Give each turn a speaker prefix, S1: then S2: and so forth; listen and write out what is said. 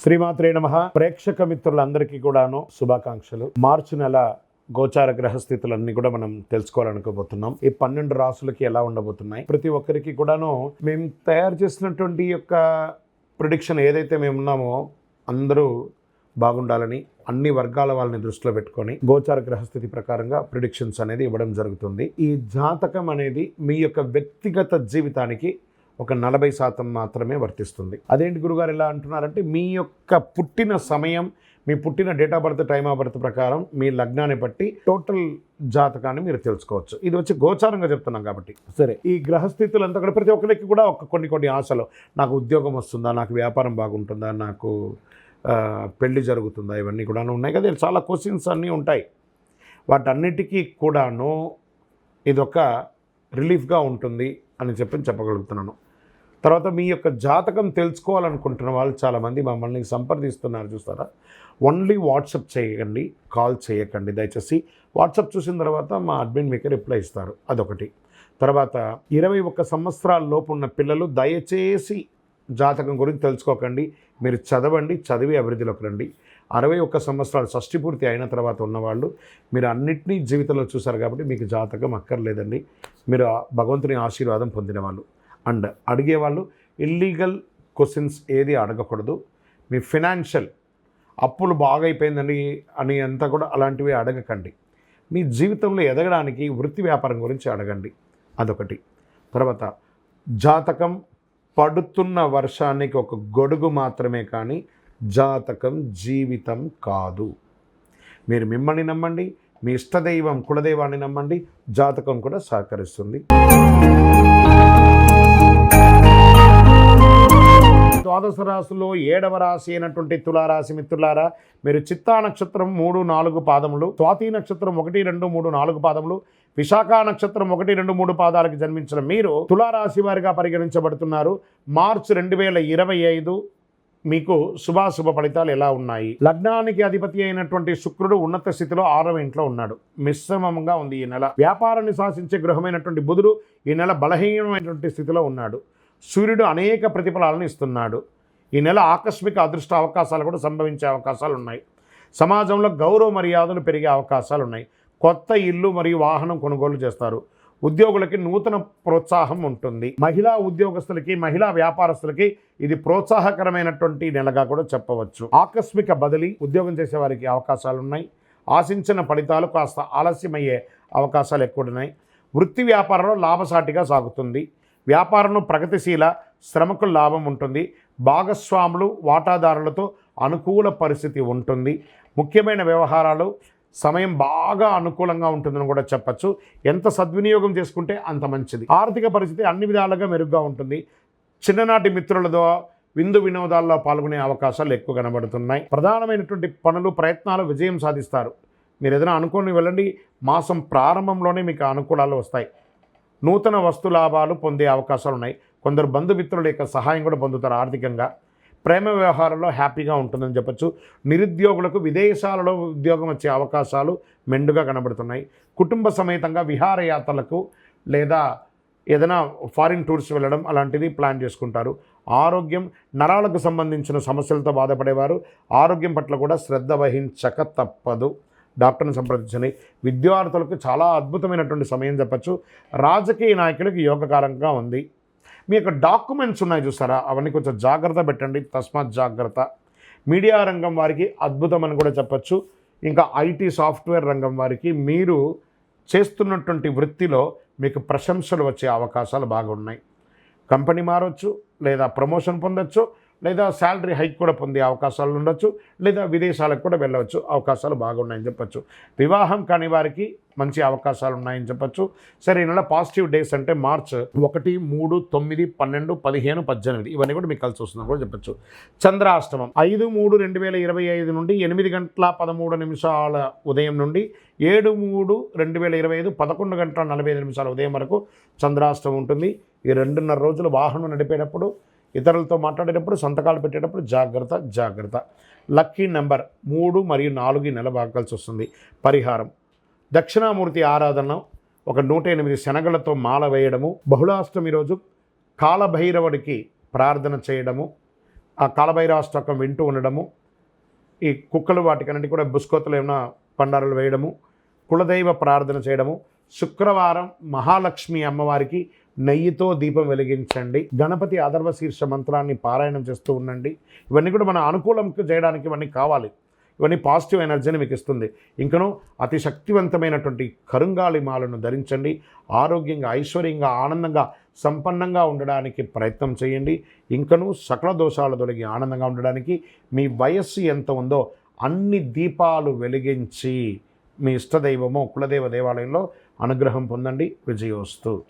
S1: శ్రీమాత్రే నమః. ప్రేక్షక మిత్రులందరికీ కూడాను శుభాకాంక్షలు. మార్చి నెల గోచార గ్రహస్థితులన్నీ కూడా మనం తెలుసుకోవాలనుకోబోతున్నాం. ఈ 12 రాసులకి ఎలా ఉండబోతున్నాయి, ప్రతి ఒక్కరికి కూడాను మేము తయారు చేసినటువంటి యొక్క ప్రిడిక్షన్ ఏదైతే మేము ఉన్నామో అందరూ బాగుండాలని అన్ని వర్గాల వాళ్ళని దృష్టిలో పెట్టుకొని గోచార గ్రహస్థితి ప్రకారంగా ప్రిడిక్షన్స్ అనేది ఇవ్వడం జరుగుతుంది. ఈ జాతకం అనేది మీ యొక్క వ్యక్తిగత జీవితానికి ఒక 40% మాత్రమే వర్తిస్తుంది. అదేంటి గురుగారు ఎలా అంటున్నారంటే, మీ యొక్క పుట్టిన సమయం, మీ పుట్టిన date of birth, time of birth ప్రకారం మీ లగ్నాన్ని బట్టి టోటల్ జాతకాన్ని మీరు తెలుసుకోవచ్చు. ఇది వచ్చి గోచారంగా చెప్తున్నాం కాబట్టి. సరే, ఈ గ్రహస్థితులు అంతా కూడా ప్రతి ఒక్కరికి కూడా కొన్ని ఆశలు, నాకు ఉద్యోగం వస్తుందా, నాకు వ్యాపారం బాగుంటుందా, నాకు పెళ్లి జరుగుతుందా, ఇవన్నీ కూడా ఉన్నాయి కదా. చాలా క్వశ్చన్స్ అన్నీ ఉంటాయి. వాటన్నిటికీ కూడాను ఇదొక రిలీఫ్గా ఉంటుంది అని చెప్పగలుగుతున్నాను. తర్వాత మీ యొక్క జాతకం తెలుసుకోవాలనుకుంటున్న వాళ్ళు చాలామంది మమ్మల్ని సంప్రదిస్తున్నారు చూస్తారా. ఓన్లీ వాట్సాప్ చేయకండి, కాల్ చేయకండి దయచేసి. వాట్సాప్ చూసిన తర్వాత మా అడ్మిన్ మీకు రిప్లై ఇస్తారు, అదొకటి. తర్వాత 21 సంవత్సరాల లోపు ఉన్న పిల్లలు దయచేసి జాతకం గురించి తెలుసుకోకండి. మీరు చదవండి, చదివి అభివృద్ధిలోకి రండి. 61 సంవత్సరాలు షష్ఠి పూర్తి అయిన తర్వాత ఉన్నవాళ్ళు మీరు అన్నింటినీ జీవితంలో చూశారు కాబట్టి మీకు జాతకం అక్కర్లేదండి. మీరు భగవంతుని ఆశీర్వాదం పొందిన వాళ్ళు. అండ్ అడిగేవాళ్ళు ఇల్లీగల్ క్వశ్చన్స్ ఏది అడగకూడదు. మీ ఫినాన్షియల్ అప్పులు బాగా అయిపోయిందండి అని అంతా కూడా అలాంటివి అడగకండి. మీ జీవితంలో ఎదగడానికి వృత్తి వ్యాపారం గురించి అడగండి, అదొకటి. తర్వాత జాతకం పడుతున్న వర్షానికి ఒక గొడుగు మాత్రమే, కానీ జాతకం జీవితం కాదు. మీరు మిమ్మల్ని నమ్మండి, మీ ఇష్టదైవం కులదైవాన్ని నమ్మండి, జాతకం కూడా సహకరిస్తుంది. ద్వాదశ రాశుల్లో 7వ రాశి అయినటువంటి తులారాశి మిత్రులారా, మీరు చిత్తా నక్షత్రం 3, 4 పాదములు, స్వాతి నక్షత్రం 1, 2, 3, 4 పాదములు, విశాఖ నక్షత్రం 1, 2, 3 పాదాలకు జన్మించిన మీరు తులారాశి వారిగా పరిగణించబడుతున్నారు. మార్చి 2025 మీకు శుభాశుభ ఫలితాలు ఎలా ఉన్నాయి? లగ్నానికి అధిపతి అయినటువంటి శుక్రుడు ఉన్నత స్థితిలో 6వ ఇంట్లో ఉన్నాడు. మిశ్రమంగా ఉంది ఈ నెల. వ్యాపారాన్ని శాసించే గృహమైనటువంటి బుధుడు ఈ నెల బలహీనమైనటువంటి స్థితిలో ఉన్నాడు. సూర్యుడు అనేక ప్రతిఫలాలను ఇస్తున్నాడు. ఈ నెల ఆకస్మిక అదృష్ట అవకాశాలు కూడా సంభవించే అవకాశాలు ఉన్నాయి. సమాజంలో గౌరవ మర్యాదలు పెరిగే అవకాశాలు ఉన్నాయి. కొత్త ఇల్లు మరియు వాహనం కొనుగోలు చేస్తారు. ఉద్యోగులకి నూతన ప్రోత్సాహం ఉంటుంది. మహిళా ఉద్యోగస్తులకి, మహిళా వ్యాపారస్తులకి ఇది ప్రోత్సాహకరమైనటువంటి నెలగా కూడా చెప్పవచ్చు. ఆకస్మిక బదిలీ ఉద్యోగం చేసే వారికి అవకాశాలు ఉన్నాయి. ఆశించిన ఫలితాలు కాస్త ఆలస్యమయ్యే అవకాశాలు ఎక్కువ ఉన్నాయి. వృత్తి వ్యాపారంలో లాభసాటిగా సాగుతుంది. వ్యాపారంలో ప్రగతిశీల, శ్రమకు లాభం ఉంటుంది. భాగస్వాములు, వాటాదారులతో అనుకూల పరిస్థితి ఉంటుంది. ముఖ్యమైన వ్యవహారాలు సమయం బాగా అనుకూలంగా ఉంటుందని కూడా చెప్పచ్చు. ఎంత సద్వినియోగం చేసుకుంటే అంత మంచిది. ఆర్థిక పరిస్థితి అన్ని విధాలుగా మెరుగ్గా ఉంటుంది. చిన్ననాటి మిత్రులతో విందు వినోదాల్లో పాల్గొనే అవకాశాలు ఎక్కువ కనబడుతున్నాయి. ప్రధానమైనటువంటి పనులు, ప్రయత్నాలు విజయం సాధిస్తారు. మీరు ఏదైనా అనుకుని వెళ్ళండి, మాసం ప్రారంభంలోనే మీకు అనుకూలాలు వస్తాయి. నూతన వస్తు లాభాలు పొందే అవకాశాలు ఉన్నాయి. కొందరు బంధుమిత్రుల యొక్క సహాయం కూడా పొందుతారు ఆర్థికంగా. ప్రేమ వ్యవహారంలో హ్యాపీగా ఉంటుందని చెప్పచ్చు. నిరుద్యోగులకు విదేశాలలో ఉద్యోగం వచ్చే అవకాశాలు మెండుగా కనబడుతున్నాయి. కుటుంబ సమేతంగా విహారయాత్రలకు లేదా ఏదైనా ఫారిన్ టూర్స్ వెళ్ళడం అలాంటిది ప్లాన్ చేసుకుంటారు. ఆరోగ్యం, నరాలకు సంబంధించిన సమస్యలతో బాధపడేవారు ఆరోగ్యం పట్ల కూడా శ్రద్ధ వహించక తప్పదు. డాక్టర్ని సంప్రదించండి. విద్యార్థులకు చాలా అద్భుతమైనటువంటి సమయం చెప్పచ్చు. రాజకీయ నాయకులకు యోగకారంగా ఉంది. మీ యొక్క డాక్యుమెంట్స్ ఉన్నాయి చూస్తారా, అవన్నీ కొంచెం జాగ్రత్త పెట్టండి, తస్మాత్ జాగ్రత్త. మీడియా రంగం వారికి అద్భుతం అని కూడా చెప్పచ్చు. ఇంకా ఐటీ సాఫ్ట్వేర్ రంగం వారికి మీరు చేస్తున్నటువంటి వృత్తిలో మీకు ప్రశంసలు వచ్చే అవకాశాలు బాగున్నాయి. కంపెనీ మారవచ్చు, లేదా ప్రమోషన్ పొందొచ్చు, లేదా శాలరీ హైక్ కూడా పొందే అవకాశాలు ఉండొచ్చు, లేదా విదేశాలకు కూడా వెళ్ళవచ్చు. అవకాశాలు బాగున్నాయని చెప్పచ్చు. వివాహం కాని వారికి మంచి అవకాశాలు ఉన్నాయని చెప్పచ్చు. సరే, ఈ నెల పాజిటివ్ డేస్ అంటే మార్చ్ 1, 3, 9, 12, 15, 18 ఇవన్నీ కూడా మీకు కలిసి వస్తుందని కూడా చెప్పచ్చు. చంద్రాష్టమం 5/3/2025 నుండి 8:13 ఉదయం నుండి 7/3/2025 11:45 ఉదయం వరకు చంద్రాష్టమం ఉంటుంది. ఈ 2.5 రోజులు వాహనం నడిపేటప్పుడు, ఇతరులతో మాట్లాడేటప్పుడు, సంతకాలు పెట్టేటప్పుడు జాగ్రత్త. లక్కీ నెంబర్ 3 మరియు 4 ఈ నెల బాగా కలిసి వస్తుంది. పరిహారం: దక్షిణామూర్తి ఆరాధన, ఒక 108 శనగలతో మాల వేయడము, బహుళాష్టమి రోజు కాలభైరవుడికి ప్రార్థన చేయడము, ఆ కాలభైరవాష్టకం వింటూ ఉండడము, ఈ కుక్కలు వాటికన్నిటి కూడా బుస్కోతలు ఏమైనా పండారులు వేయడము, కులదైవ ప్రార్థన చేయడము, శుక్రవారం మహాలక్ష్మి అమ్మవారికి నెయ్యితో దీపం వెలిగించండి, గణపతి అథర్వ శీర్ష మంత్రాన్ని పారాయణం చేస్తూ ఉండండి. ఇవన్నీ కూడా మన అనుకూలం చేయడానికి ఇవన్నీ కావాలి. ఇవన్నీ పాజిటివ్ ఎనర్జీని మీకు ఇస్తుంది. ఇంకనూ అతి శక్తివంతమైనటువంటి కరుంగాళి మాలను ధరించండి. ఆరోగ్యంగా, ఐశ్వర్యంగా, ఆనందంగా, సంపన్నంగా ఉండడానికి ప్రయత్నం చేయండి. ఇంకనూ సకల దోషాలు తొలగి ఆనందంగా ఉండడానికి మీ వయస్సు ఎంత ఉందో అన్ని దీపాలు వెలిగించి మీ ఇష్టదైవము కులదేవ దేవాలయంలో అనుగ్రహం పొందండి. విజయోస్తు.